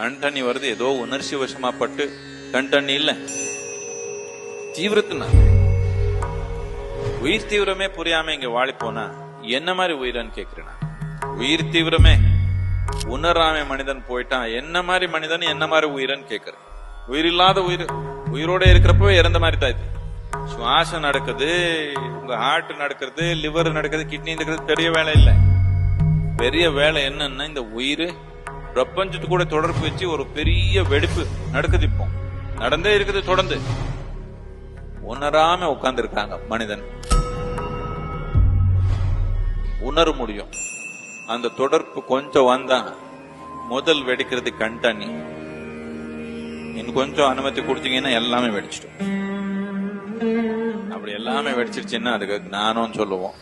கண் தண்ணி வருது, ஏதோ உணர்ச்சி வசமாப்பட்டு கண் தண்ணி இல்ல, தீவிரத்தினா உயிர் தீவிரமே புரியாம இங்க வாழி போனா என்ன மாதிரி உயிரன்னு கேக்குறேன். உயிர் தீவிரமே உணராம மனிதன் போயிட்டான், என்ன மாதிரி மனிதன் என்ன மாதிரி உயிரன்னு கேக்குறேன். உயிர் இல்லாத உயிர், உயிரோட இருக்கிறப்ப இறந்த மாதிரி தான் இது. சுவாசம் நடக்குது, உங்க ஹார்ட் நடக்கிறது, லிவர் நடக்குது, கிட்னி நடக்கிறது, பெரிய வேலை இல்லை. பெரிய வேலை என்னன்னா இந்த உயிர் பிரபஞ்சத்து கூட தொடர்பு வச்சு ஒரு பெரிய வெடிப்பு நடக்குது. இப்போ நடந்தே இருக்குது தொடர்ந்து. உணராம உட்கார்ந்து இருக்காங்க மனிதன். உணர முடியும். அந்த தொடர்பு கொஞ்சம் வந்தா முதல் வெடிக்கிறது கண் தண்ணி. இன்னும் கொஞ்சம் அனுமதி கொடுத்தீங்கன்னா எல்லாமே வெடிச்சிடும். அப்படி எல்லாமே வெடிச்சிருச்சுன்னா அதுக்கு ஞானம் சொல்லுவோம்.